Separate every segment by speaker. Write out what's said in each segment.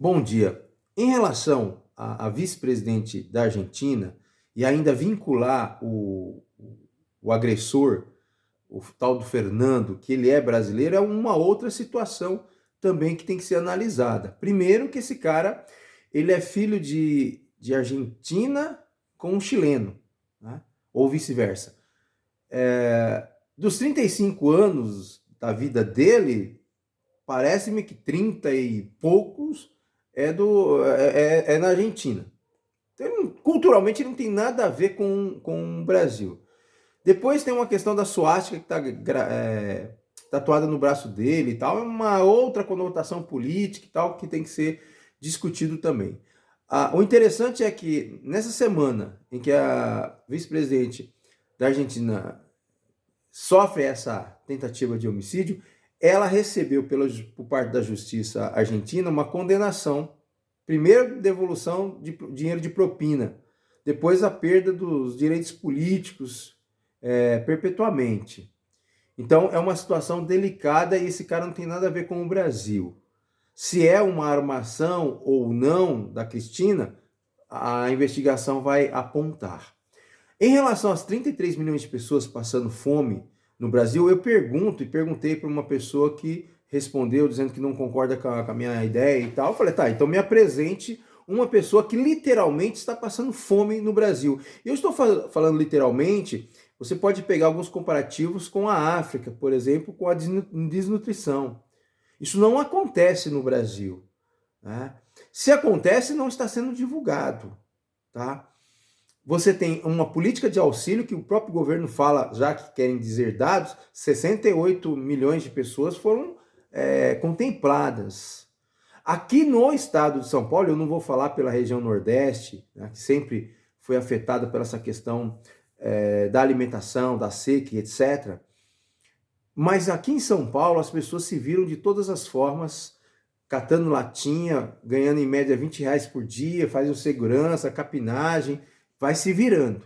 Speaker 1: Bom dia. Em relação à vice-presidente da Argentina e ainda vincular o agressor, o tal do Fernando, que ele é brasileiro, é uma outra situação também que tem que ser analisada. Primeiro que esse cara, ele é filho de Argentina com um chileno, né? Ou vice-versa. Dos 35 anos da vida dele, parece-me que 30 e poucos é na Argentina. Então, culturalmente ele não tem nada a ver com o Brasil. Depois tem uma questão da suástica que está tatuada no braço dele e tal, é uma outra conotação política e tal que tem que ser discutido também. O interessante é que nessa semana em que a vice-presidente da Argentina sofre essa tentativa de homicídio, ela recebeu por parte da justiça argentina uma condenação. Primeiro, devolução de dinheiro de propina. Depois, a perda dos direitos políticos perpetuamente. Então, é uma situação delicada e esse cara não tem nada a ver com o Brasil. Se é uma armação ou não da Cristina, a investigação vai apontar. Em relação às 33 milhões de pessoas passando fome no Brasil, eu perguntei para uma pessoa que respondeu dizendo que não concorda com a minha ideia e tal. Eu falei, tá, então me apresente uma pessoa que literalmente está passando fome no Brasil. Eu estou falando literalmente, você pode pegar alguns comparativos com a África, por exemplo, com a desnutrição. Isso não acontece no Brasil, né? Se acontece, não está sendo divulgado, tá? Você tem uma política de auxílio que o próprio governo fala, já que querem dizer dados, 68 milhões de pessoas foram contempladas. Aqui no estado de São Paulo, eu não vou falar pela região Nordeste, né, que sempre foi afetada por essa questão da alimentação, da seca, etc. Mas aqui em São Paulo, as pessoas se viram de todas as formas, catando latinha, ganhando em média R$ 20 por dia, fazem segurança, capinagem, vai se virando.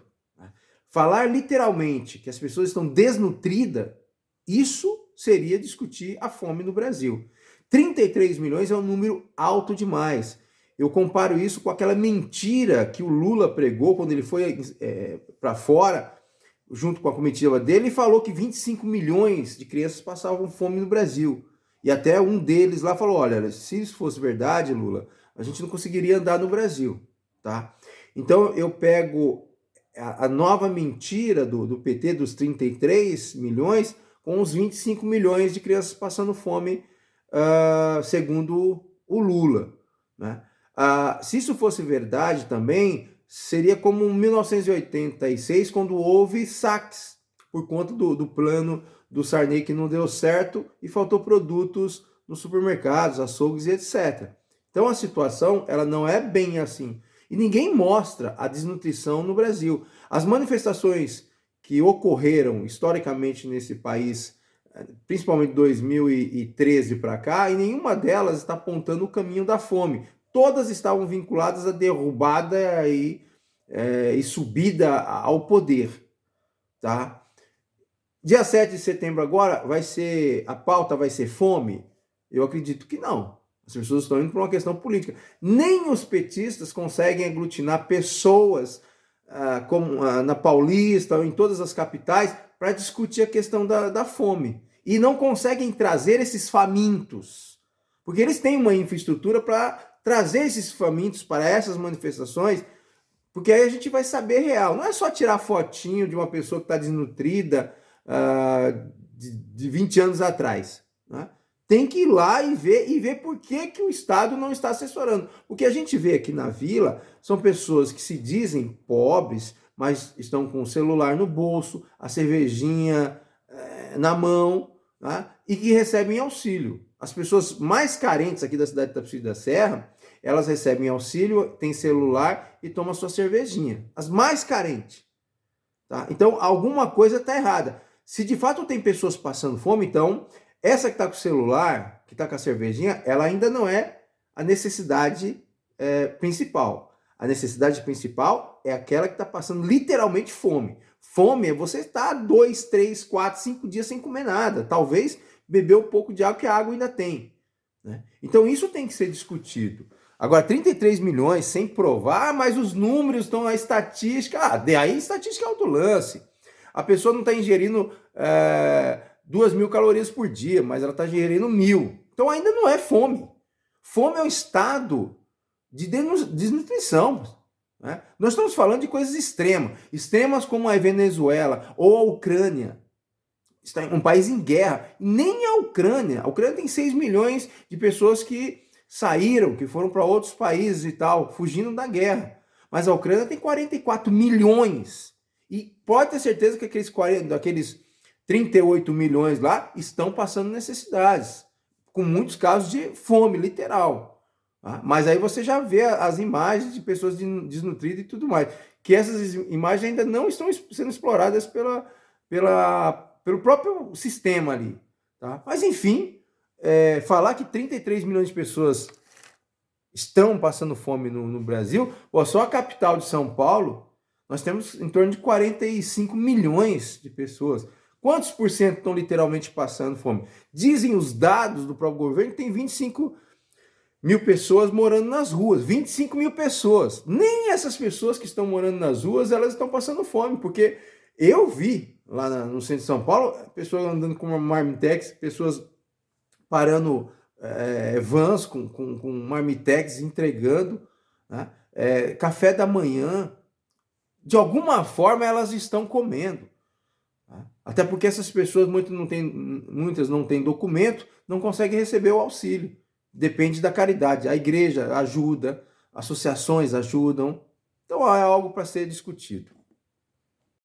Speaker 1: Falar literalmente que as pessoas estão desnutridas, isso seria discutir a fome no Brasil. 33 milhões é um número alto demais. Eu comparo isso com aquela mentira que o Lula pregou quando ele foi para fora, junto com a comitiva dele, e falou que 25 milhões de crianças passavam fome no Brasil. E até um deles lá falou, olha, se isso fosse verdade, Lula, a gente não conseguiria andar no Brasil, tá? Então eu pego a nova mentira do PT dos 33 milhões com os 25 milhões de crianças passando fome, segundo o Lula, né? Se isso fosse verdade também, seria como em 1986, quando houve saques por conta do plano do Sarney que não deu certo e faltou produtos nos supermercados, açougues e etc. Então a situação ela não é bem assim. E ninguém mostra a desnutrição no Brasil. As manifestações que ocorreram historicamente nesse país, principalmente de 2013 para cá, e nenhuma delas está apontando o caminho da fome. Todas estavam vinculadas à derrubada e subida ao poder, tá? Dia 7 de setembro agora, a pauta vai ser fome? Eu acredito que não. As pessoas estão indo por uma questão política. Nem os petistas conseguem aglutinar pessoas como na Paulista ou em todas as capitais para discutir a questão da fome. E não conseguem trazer esses famintos. Porque eles têm uma infraestrutura para trazer esses famintos para essas manifestações, porque aí a gente vai saber real. Não é só tirar fotinho de uma pessoa que está desnutrida de 20 anos atrás, né? Tem que ir lá e ver por que o Estado não está assessorando. O que a gente vê aqui na vila são pessoas que se dizem pobres, mas estão com o celular no bolso, a cervejinha na mão, né? E que recebem auxílio. As pessoas mais carentes aqui da cidade de Tapiciri da Serra, elas recebem auxílio, têm celular e tomam sua cervejinha. As mais carentes. Tá? Então, alguma coisa está errada. Se de fato tem pessoas passando fome, então, essa que está com o celular, que está com a cervejinha, ela ainda não é a necessidade principal. A necessidade principal é aquela que está passando literalmente fome. Fome é você estar 2, 3, 4, 5 dias sem comer nada. Talvez beber um pouco de água, que a água ainda tem, né? Então, isso tem que ser discutido. Agora, 33 milhões sem provar, mas os números estão, a estatística, daí estatística é alto lance. A pessoa não está ingerindo 2.000 calorias por dia, mas ela está ingerindo 1.000. Então ainda não é fome. Fome é um estado de desnutrição. Né? Nós estamos falando de coisas extremas como a Venezuela ou a Ucrânia. Está um país em guerra. Nem a Ucrânia tem 6 milhões de pessoas que saíram, que foram para outros países e tal, fugindo da guerra. Mas a Ucrânia tem 44 milhões. E pode ter certeza que aqueles 38 milhões lá estão passando necessidades, com muitos casos de fome, literal. Tá? Mas aí você já vê as imagens de pessoas desnutridas e tudo mais, que essas imagens ainda não estão sendo exploradas pelo próprio sistema ali. Tá? Mas enfim, falar que 33 milhões de pessoas estão passando fome no Brasil, só a capital de São Paulo, nós temos em torno de 45 milhões de pessoas. Quantos por cento estão literalmente passando fome? Dizem os dados do próprio governo que tem 25 mil pessoas morando nas ruas. 25 mil pessoas. Nem essas pessoas que estão morando nas ruas, elas estão passando fome, porque eu vi lá no centro de São Paulo, pessoas andando com uma marmitex, pessoas parando vans com marmitex entregando, né? Café da manhã. De alguma forma elas estão comendo. Até porque essas pessoas, muitas não têm documento, não conseguem receber o auxílio. Depende da caridade. A igreja ajuda, associações ajudam. Então é algo para ser discutido.